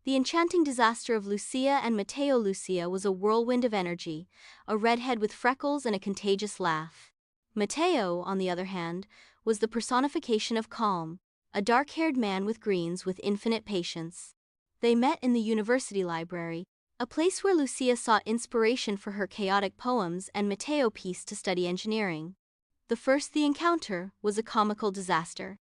The enchanting disaster of Lucia and Mateo. Lucia was a whirlwind of energy, a redhead with freckles and a contagious laugh. Mateo, on the other hand, was the personification of calm, a dark-haired man with greens with infinite patience. They met in the university library, a place where Lucia sought inspiration for her chaotic poems and Mateo peace to study engineering. The encounter was a comical disaster.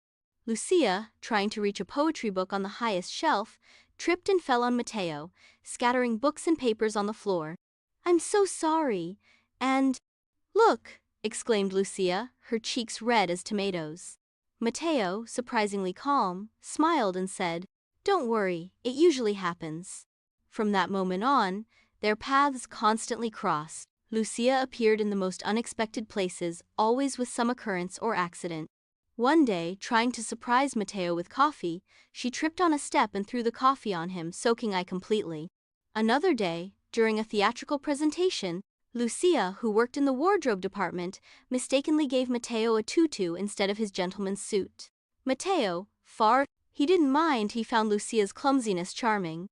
Lucia, trying to reach a poetry book on the highest shelf, tripped and fell on Mateo, scattering books and papers on the floor. "I'm so sorry." And, "Look!" exclaimed Lucia, her cheeks red as tomatoes. Mateo, surprisingly calm, smiled and said, "Don't worry, it usually happens." From that moment on, their paths constantly crossed. Lucia appeared in the most unexpected places, always with some occurrence or accident. One day, trying to surprise Mateo with coffee, she tripped on a step and threw the coffee on him, soaking I completely. Another day, during a theatrical presentation, Lucia, who worked in the wardrobe department, mistakenly gave Mateo a tutu instead of his gentleman's suit. Mateo, he didn't mind. He found Lucia's clumsiness charming.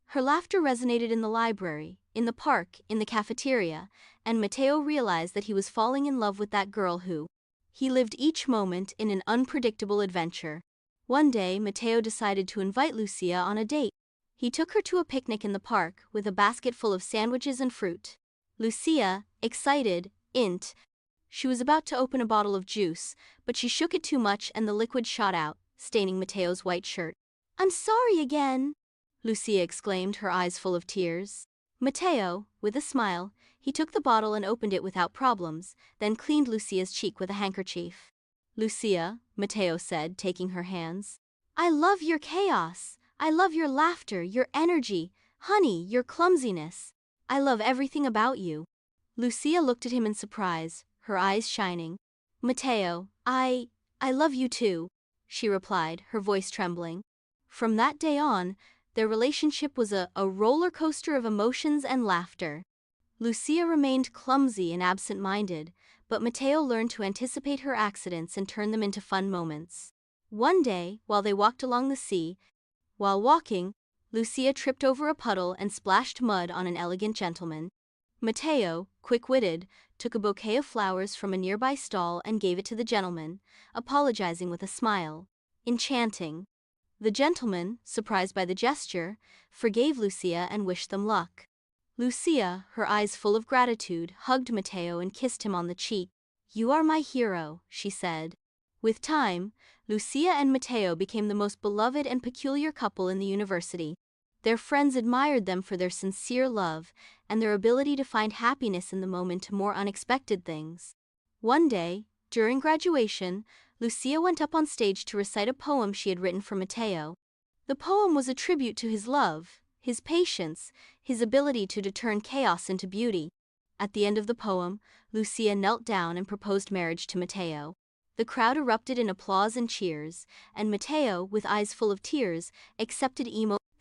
Her laughter resonated in the library, in the park, in the cafeteria, and Mateo realized that he was falling in love with that girl who he lived each moment in an unpredictable adventure. One day, Mateo decided to invite Lucia on a date. He took her to a picnic in the park with a basket full of sandwiches and fruit. Lucia, excited, she was about to open a bottle of juice, but she shook it too much and the liquid shot out, staining Mateo's white shirt. "I'm sorry again," Lucia exclaimed, her eyes full of tears. Mateo, with a smile, he took the bottle and opened it without problems, then cleaned Lucia's cheek with a handkerchief. "Lucia," Mateo said, taking her hands, "I love your chaos. I love your laughter, your energy, honey, your clumsiness. I love everything about you." Lucia looked at him in surprise, her eyes shining. "Mateo, I love you too," she replied, her voice trembling. From that day on, their relationship was a roller coaster of emotions and laughter. Lucia remained clumsy and absent-minded, but Mateo learned to anticipate her accidents and turn them into fun moments. One day, while they walked along the sea, Lucia tripped over a puddle and splashed mud on an elegant gentleman. Mateo, quick-witted, took a bouquet of flowers from a nearby stall and gave it to the gentleman, apologizing with a smile. Enchanting. The gentleman, surprised by the gesture, forgave Lucia and wished them luck. Lucia, her eyes full of gratitude, hugged Mateo and kissed him on the cheek. "You are my hero," she said. With time, Lucia and Mateo became the most beloved and peculiar couple in the university. Their friends admired them for their sincere love and their ability to find happiness in the moment to more unexpected things. One day, during graduation, Lucia went up on stage to recite a poem she had written for Mateo. The poem was a tribute to his love, his patience, his ability to turn chaos into beauty. At the end of the poem, Lucia knelt down and proposed marriage to Mateo. The crowd erupted in applause and cheers, and Mateo, with eyes full of tears, accepted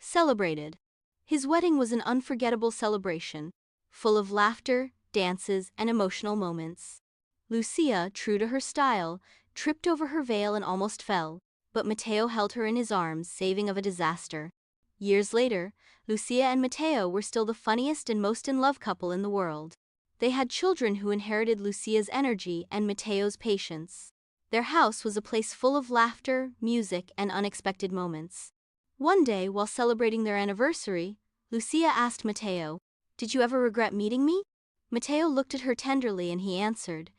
celebrated. His wedding was an unforgettable celebration, full of laughter, dances, and emotional moments. Lucia, true to her style, tripped over her veil and almost fell, but Mateo held her in his arms, saving of a disaster. Years later, Lucia and Mateo were still the funniest and most in-love couple in the world. They had children who inherited Lucia's energy and Mateo's patience. Their house was a place full of laughter, music, and unexpected moments. One day, while celebrating their anniversary, Lucia asked Mateo, "Did you ever regret meeting me?" Mateo looked at her tenderly and he answered,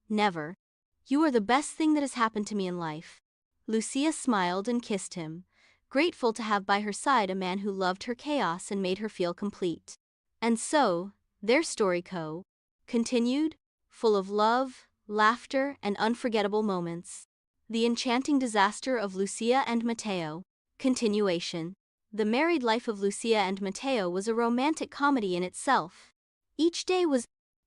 "Never. You are the best thing that has happened to me in life." Lucia smiled and kissed him, grateful to have by her side a man who loved her chaos and made her feel complete. And so, their story continued, full of love, laughter, and unforgettable moments. The enchanting disaster of Lucia and Mateo. Continuation. The married life of Lucia and Mateo was a romantic comedy in itself. Each day was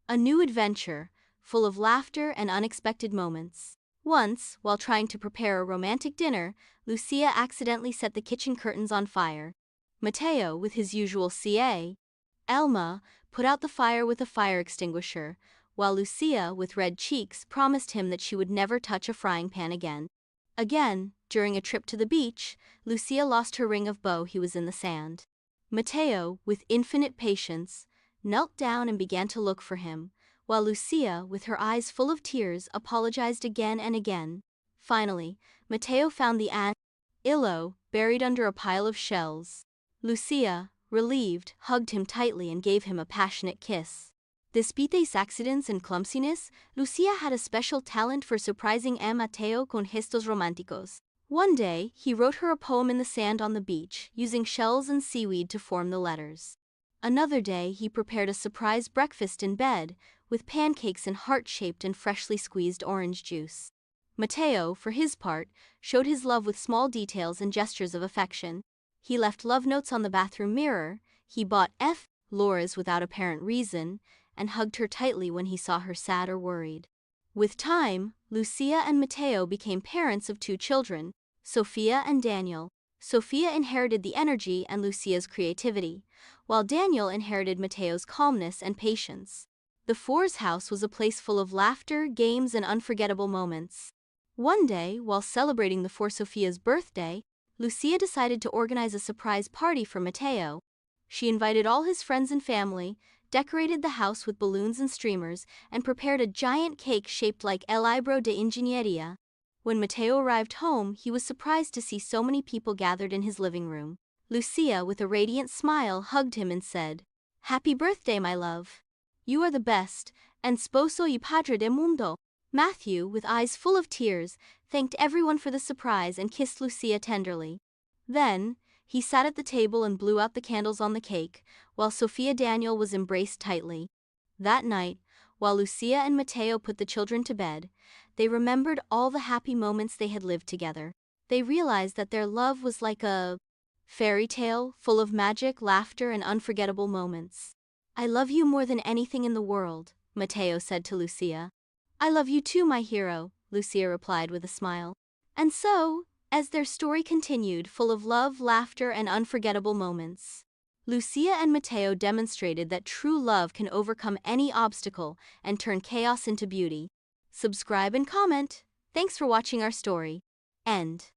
a new adventure, full of laughter and unexpected moments. Once, while trying to prepare a romantic dinner, Lucia accidentally set the kitchen curtains on fire. Mateo, with his usual Elma, put out the fire with a fire extinguisher, while Lucia, with red cheeks, promised him that she would never touch a frying pan again. Again, during a trip to the beach, Lucia lost her ring of bow. He was in the sand. Mateo, with infinite patience, knelt down and began to look for him, while Lucia, with her eyes full of tears, apologized again and again. Finally, Mateo found the Illo, buried under a pile of shells. Lucia, relieved, hugged him tightly and gave him a passionate kiss. Despite his accidents and clumsiness, Lucia had a special talent for surprising Mateo con gestos románticos. One day, he wrote her a poem in the sand on the beach, using shells and seaweed to form the letters. Another day, he prepared a surprise breakfast in bed, with pancakes and heart-shaped and freshly squeezed orange juice. Mateo, for his part, showed his love with small details and gestures of affection. He left love notes on the bathroom mirror, he bought Laura's without apparent reason, and hugged her tightly when he saw her sad or worried. With time, Lucia and Mateo became parents of 2 children, Sophia and Daniel. Sophia inherited the energy and Lucia's creativity, while Daniel inherited Mateo's calmness and patience. The Fours' house was a place full of laughter, games, and unforgettable moments. One day, while celebrating for Sophia's birthday, Lucia decided to organize a surprise party for Mateo. She invited all his friends and family, decorated the house with balloons and streamers, and prepared a giant cake shaped like El Libro de Ingeniería. When Mateo arrived home, he was surprised to see so many people gathered in his living room. Lucia, with a radiant smile, hugged him and said, "Happy birthday, my love. You are the best, and sposo y padre del mundo." Matthew, with eyes full of tears, thanked everyone for the surprise and kissed Lucia tenderly. Then, he sat at the table and blew out the candles on the cake, while Sophia Daniel was embraced tightly. That night, while Lucia and Mateo put the children to bed, they remembered all the happy moments they had lived together. They realized that their love was like a fairy tale, full of magic, laughter, and unforgettable moments. "I love you more than anything in the world," Mateo said to Lucia. "I love you too, my hero," Lucia replied with a smile. And so, as their story continued, full of love, laughter, and unforgettable moments, Lucia and Mateo demonstrated that true love can overcome any obstacle and turn chaos into beauty. Subscribe and comment. Thanks for watching our story. End.